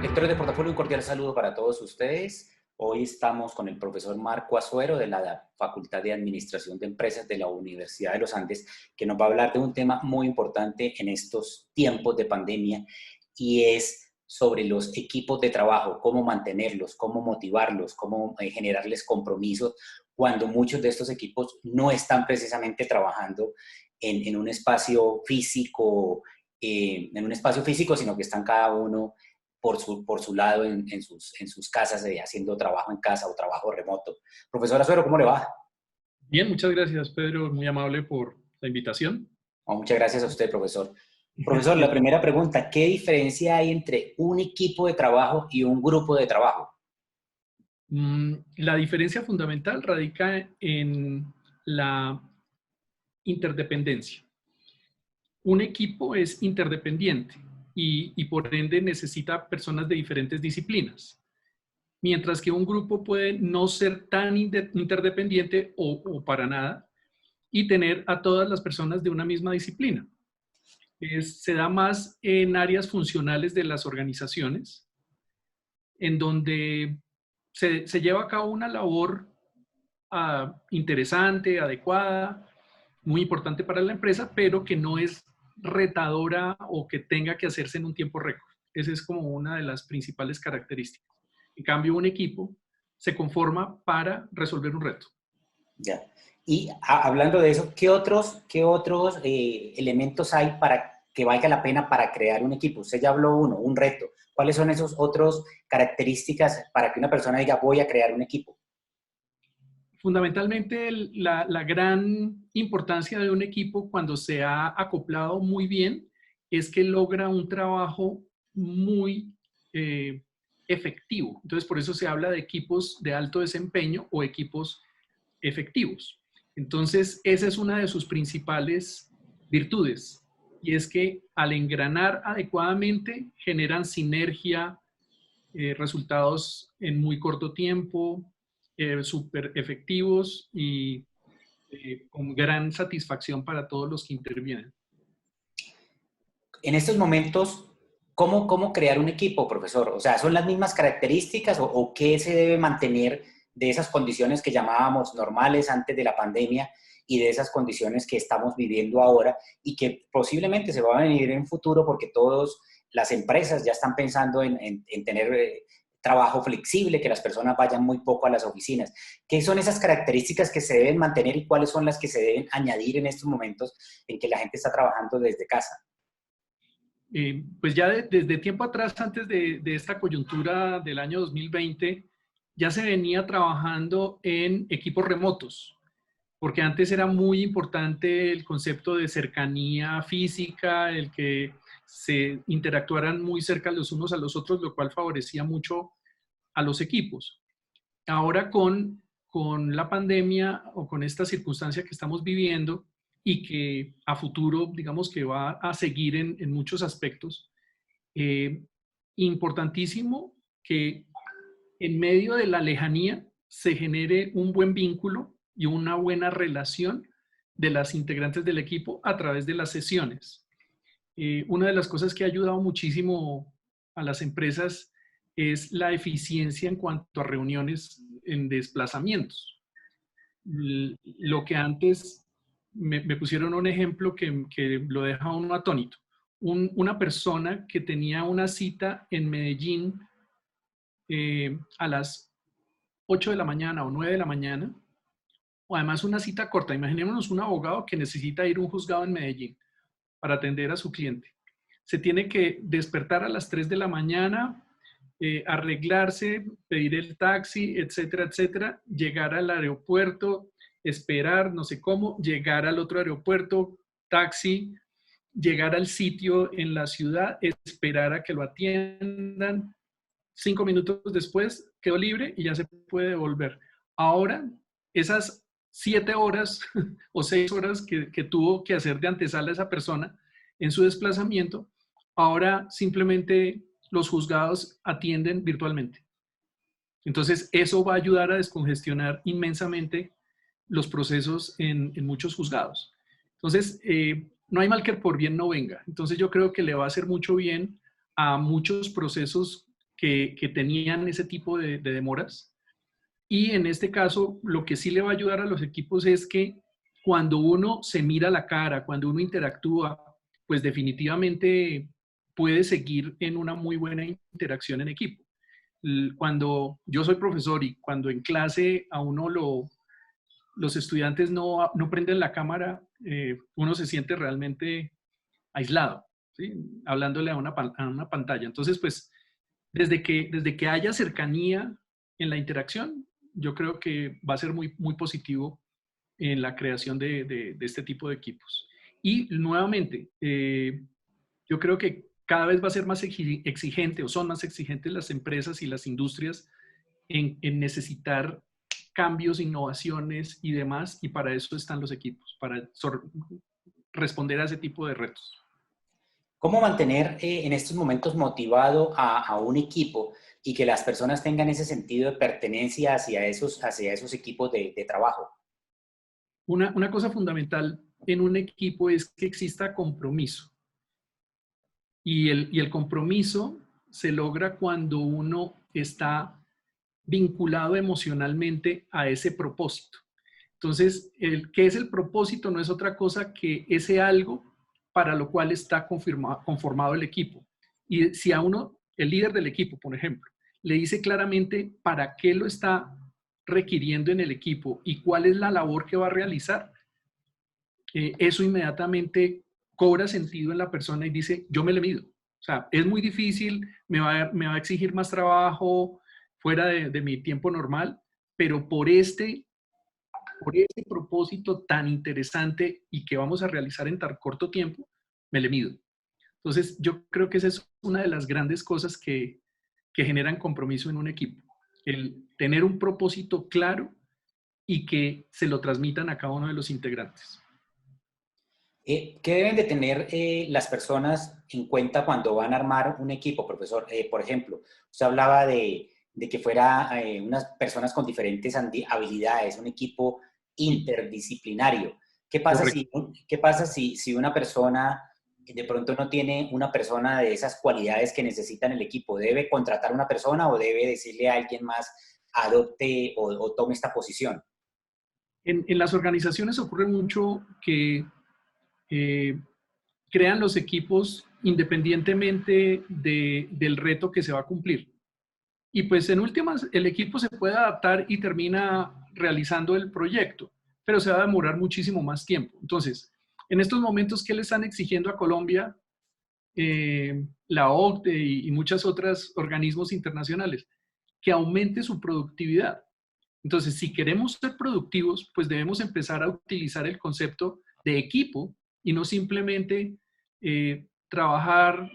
Lectores de Portafolio, un cordial saludo para todos ustedes. Hoy estamos con el profesor Marco Azuero de la Facultad de Administración de Empresas de la Universidad de los Andes, que nos va a hablar de un tema muy importante en estos tiempos de pandemia y es sobre los equipos de trabajo, cómo mantenerlos, cómo motivarlos, cómo generarles compromisos cuando muchos de estos equipos no están precisamente trabajando en un espacio físico, sino que están cada uno por su lado en sus casas, haciendo trabajo en casa o trabajo remoto. Profesor Azuero, ¿cómo le va? Bien, muchas gracias, Pedro. Muy amable por la invitación. Oh, muchas gracias a usted, profesor. Profesor, la primera pregunta, ¿qué diferencia hay entre un equipo de trabajo y un grupo de trabajo? La diferencia fundamental radica en la interdependencia. Un equipo es interdependiente y por ende necesita personas de diferentes disciplinas, mientras que un grupo puede no ser tan interdependiente o para nada y tener a todas las personas de una misma disciplina. Se da más en áreas funcionales de las organizaciones, en donde se lleva a cabo una labor interesante, adecuada, muy importante para la empresa, pero que no es retadora o que tenga que hacerse en un tiempo récord. Esa es como una de las principales características. En cambio, un equipo se conforma para resolver un reto. Ya. Y hablando de eso, qué otros elementos hay para que valga la pena para crear un equipo? Usted ya habló uno, un reto. ¿Cuáles son esas otras características para que una persona diga, voy a crear un equipo? Fundamentalmente, la gran importancia de un equipo cuando se ha acoplado muy bien es que logra un trabajo muy efectivo. Entonces, por eso se habla de equipos de alto desempeño o equipos efectivos. Entonces, esa es una de sus principales virtudes, y es que al engranar adecuadamente generan sinergia, resultados en muy corto tiempo, súper efectivos y con gran satisfacción para todos los que intervienen. En estos momentos, ¿cómo crear un equipo, profesor? O sea, ¿son las mismas características o qué se debe mantener de esas condiciones que llamábamos normales antes de la pandemia y de esas condiciones que estamos viviendo ahora y que posiblemente se van a venir en futuro porque todas las empresas ya están pensando en tener trabajo flexible, que las personas vayan muy poco a las oficinas? ¿Qué son esas características que se deben mantener y cuáles son las que se deben añadir en estos momentos en que la gente está trabajando desde casa? Pues ya desde tiempo atrás, antes de esta coyuntura del año 2020, ya se venía trabajando en equipos remotos, porque antes era muy importante el concepto de cercanía física, el que se interactuaran muy cerca los unos a los otros, lo cual favorecía mucho a los equipos. Ahora con la pandemia o con esta circunstancia que estamos viviendo y que a futuro, digamos que va a seguir en muchos aspectos, eh, importantísimo que en medio de la lejanía se genere un buen vínculo y una buena relación de las integrantes del equipo a través de las sesiones. Una de las cosas que ha ayudado muchísimo a las empresas es la eficiencia en cuanto a reuniones en desplazamientos. Lo que antes me pusieron un ejemplo que lo deja uno atónito. Una persona que tenía una cita en Medellín a las 8 de la mañana o 9 de la mañana, o además una cita corta. Imaginémonos un abogado que necesita ir a un juzgado en Medellín para atender a su cliente. Se tiene que despertar a las 3 de la mañana, arreglarse, pedir el taxi, etcétera, etcétera, llegar al aeropuerto, esperar, no sé cómo, llegar al otro aeropuerto, taxi, llegar al sitio en la ciudad, esperar a que lo atiendan. 5 minutos después quedó libre y ya se puede devolver. Ahora, esas 7 horas o 6 horas que tuvo que hacer de antesala esa persona en su desplazamiento, ahora simplemente los juzgados atienden virtualmente. Entonces, eso va a ayudar a descongestionar inmensamente los procesos en muchos juzgados. Entonces, no hay mal que por bien no venga. Entonces, yo creo que le va a hacer mucho bien a muchos procesos que tenían ese tipo de demoras. Y en este caso, lo que sí le va a ayudar a los equipos es que cuando uno se mira la cara, cuando uno interactúa, pues definitivamente puede seguir en una muy buena interacción en equipo. Cuando yo soy profesor y cuando en clase a uno los estudiantes no prenden la cámara, uno se siente realmente aislado, ¿sí? Hablándole a una pantalla. Entonces, pues, desde que haya cercanía en la interacción, yo creo que va a ser muy, muy positivo en la creación de este tipo de equipos. Y nuevamente, yo creo que cada vez va a ser más exigente o son más exigentes las empresas y las industrias en necesitar cambios, innovaciones y demás, y para eso están los equipos, para responder a ese tipo de retos. ¿Cómo mantener en estos momentos motivado a un equipo y que las personas tengan ese sentido de pertenencia hacia esos equipos de trabajo? Una cosa fundamental en un equipo es que exista compromiso. Y el compromiso se logra cuando uno está vinculado emocionalmente a ese propósito. Entonces, ¿qué es el propósito? No es otra cosa que ese algo para lo cual está conformado el equipo. Y si a uno, el líder del equipo, por ejemplo, le dice claramente para qué lo está requiriendo en el equipo y cuál es la labor que va a realizar, eso inmediatamente cobra sentido en la persona y dice, yo me le mido. O sea, es muy difícil, me va a exigir más trabajo fuera de mi tiempo normal, pero por este propósito tan interesante y que vamos a realizar en tan corto tiempo, me le mido. Entonces, yo creo que esa es una de las grandes cosas que generan compromiso en un equipo. El tener un propósito claro y que se lo transmitan a cada uno de los integrantes. ¿Qué deben de tener las personas en cuenta cuando van a armar un equipo, profesor? Por ejemplo, usted hablaba de que fuera unas personas con diferentes habilidades, un equipo interdisciplinario. Correcto. ¿Qué pasa si una persona de pronto no tiene una persona de esas cualidades que necesita en el equipo? ¿Debe contratar una persona o debe decirle a alguien más adopte o tome esta posición? En las organizaciones ocurre mucho que eh, crean los equipos independientemente del reto que se va a cumplir. Y pues en últimas, el equipo se puede adaptar y termina realizando el proyecto, pero se va a demorar muchísimo más tiempo. Entonces, en estos momentos, ¿qué le están exigiendo a Colombia la OCDE y muchos otros organismos internacionales? Que aumente su productividad. Entonces, si queremos ser productivos, pues debemos empezar a utilizar el concepto de equipo y no simplemente trabajar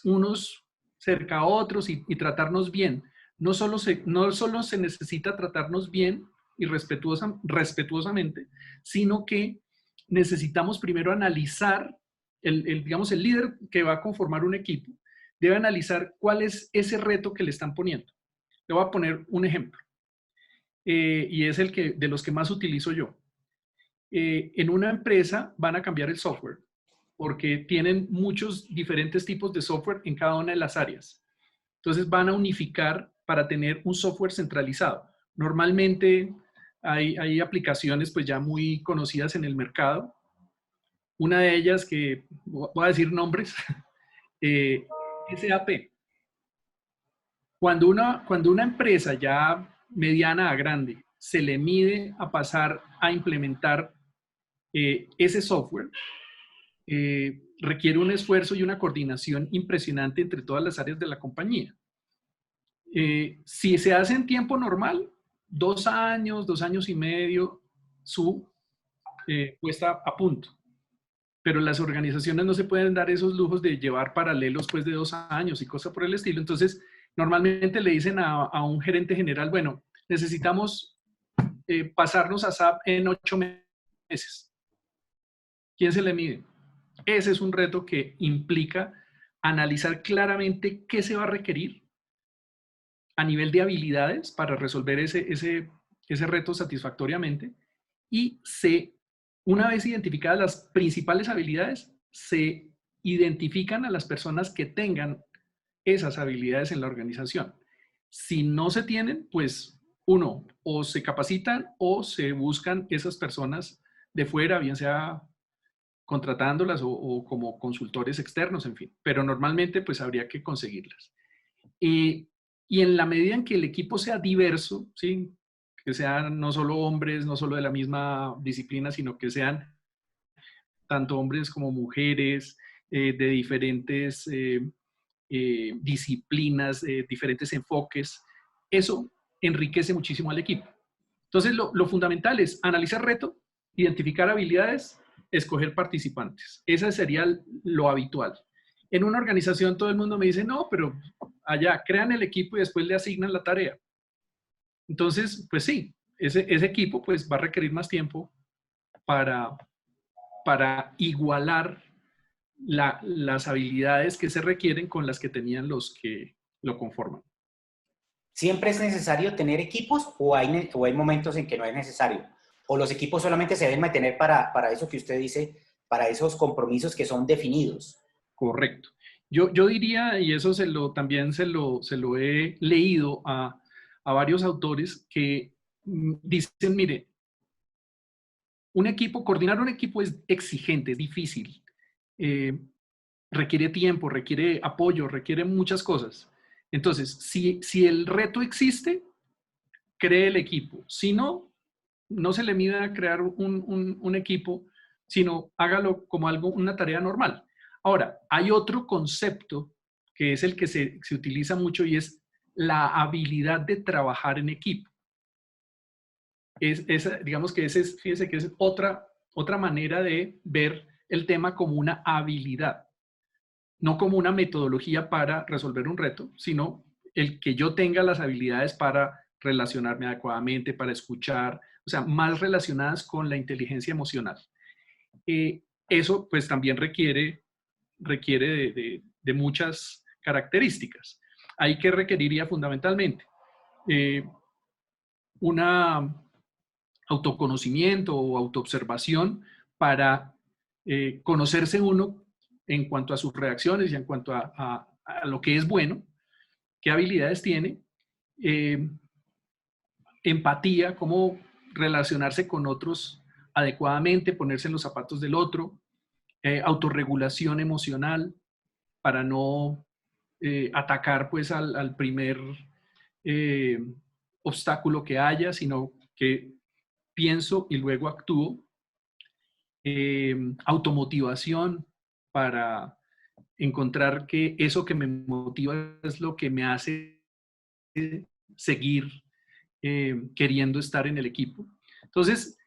unos cerca a otros y tratarnos bien. No solo se necesita tratarnos bien y respetuosamente, sino que necesitamos primero analizar, digamos, el líder que va a conformar un equipo debe analizar cuál es ese reto que le están poniendo. Le voy a poner un ejemplo. Y es el que de los que más utilizo yo. En una empresa van a cambiar el software porque tienen muchos diferentes tipos de software en cada una de las áreas. Entonces van a unificar para tener un software centralizado. Normalmente hay aplicaciones pues ya muy conocidas en el mercado. Una de ellas que voy a decir nombres, SAP. Cuando una empresa ya mediana a grande se le mide a pasar a implementar ese software, requiere un esfuerzo y una coordinación impresionante entre todas las áreas de la compañía. Si se hace en tiempo normal, 2 años, 2 años y medio, su puesta a punto. Pero las organizaciones no se pueden dar esos lujos de llevar paralelos pues de 2 años y cosas por el estilo. Entonces, normalmente le dicen a un gerente general, bueno, necesitamos pasarnos a SAP en 8 meses. ¿Quién se le mide? Ese es un reto que implica analizar claramente qué se va a requerir a nivel de habilidades para resolver ese reto satisfactoriamente y una vez identificadas las principales habilidades, se identifican a las personas que tengan esas habilidades en la organización. Si no se tienen, pues uno, o se capacitan o se buscan esas personas de fuera, bien sea contratándolas o como consultores externos, en fin. Pero normalmente pues habría que conseguirlas. Y en la medida en que el equipo sea diverso, ¿sí? Que sean no solo hombres, no solo de la misma disciplina, sino que sean tanto hombres como mujeres, de diferentes disciplinas, diferentes enfoques, eso enriquece muchísimo al equipo. Entonces, lo fundamental es analizar reto, identificar habilidades, escoger participantes. Ese sería lo habitual. En una organización todo el mundo me dice, no, pero allá crean el equipo y después le asignan la tarea. Entonces, pues sí, ese equipo pues va a requerir más tiempo para, para igualar las habilidades que se requieren con las que tenían los que lo conforman. ¿Siempre es necesario tener equipos o hay momentos en que no es necesario? ¿O los equipos solamente se deben mantener para eso que usted dice, para esos compromisos que son definidos? Correcto. Yo diría, y eso también se lo he leído a varios autores que dicen, mire, coordinar un equipo es exigente, es difícil, eh, requiere tiempo, requiere apoyo, requiere muchas cosas. Entonces, si el reto existe, cree el equipo. Si no, no se le mida a crear un equipo, sino hágalo como una tarea normal. Ahora, hay otro concepto que es el que se utiliza mucho y es la habilidad de trabajar en equipo. Digamos que fíjese que es otra manera de ver el tema como una habilidad, no como una metodología para resolver un reto, sino el que yo tenga las habilidades para relacionarme adecuadamente, para escuchar, o sea, más relacionadas con la inteligencia emocional. Eso pues también requiere de muchas características. Ahí que requeriría fundamentalmente una autoconocimiento o autoobservación para conocerse uno en cuanto a sus reacciones y en cuanto a lo que es bueno, qué habilidades tiene, eh, empatía, cómo relacionarse con otros adecuadamente, ponerse en los zapatos del otro, autorregulación emocional para no atacar pues al primer eh, obstáculo que haya, sino que pienso y luego actúo, automotivación para encontrar que eso que me motiva es lo que me hace seguir queriendo estar en el equipo. Entonces,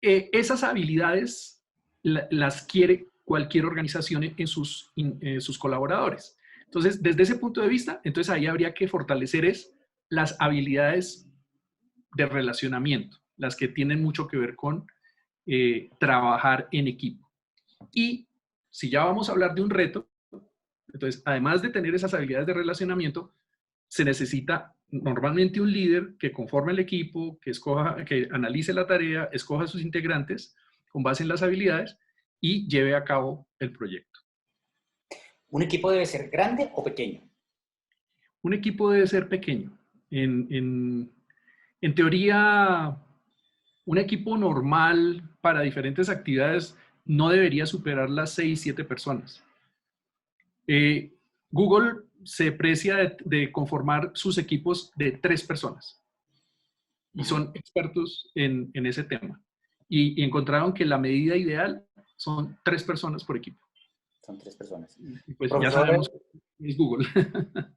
esas habilidades las quiere cualquier organización en sus colaboradores. Entonces, desde ese punto de vista, entonces ahí habría que fortalecer las habilidades de relacionamiento, las que tienen mucho que ver con trabajar en equipo. Y si ya vamos a hablar de un reto, entonces, además de tener esas habilidades de relacionamiento, se necesita normalmente un líder que conforme el equipo, que analice la tarea, escoja a sus integrantes con base en las habilidades y lleve a cabo el proyecto. ¿Un equipo debe ser grande o pequeño? Un equipo debe ser pequeño. En teoría, un equipo normal para diferentes actividades no debería superar las 6, 7 personas. Google se precia de conformar sus equipos de 3 personas y son expertos en ese tema. Y encontraron que la medida ideal son 3 personas por equipo. Son 3 personas. Y pues ya Profesor, sabemos que es Google.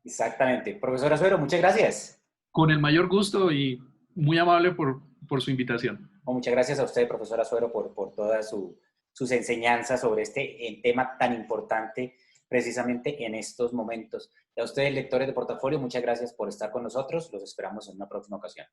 exactamente. Profesor Azuero, muchas gracias. Con el mayor gusto y muy amable por su invitación. Muchas gracias a usted, profesor Azuero, por todas sus enseñanzas sobre este tema tan importante precisamente en estos momentos. Y a ustedes, lectores de Portafolio, muchas gracias por estar con nosotros. Los esperamos en una próxima ocasión.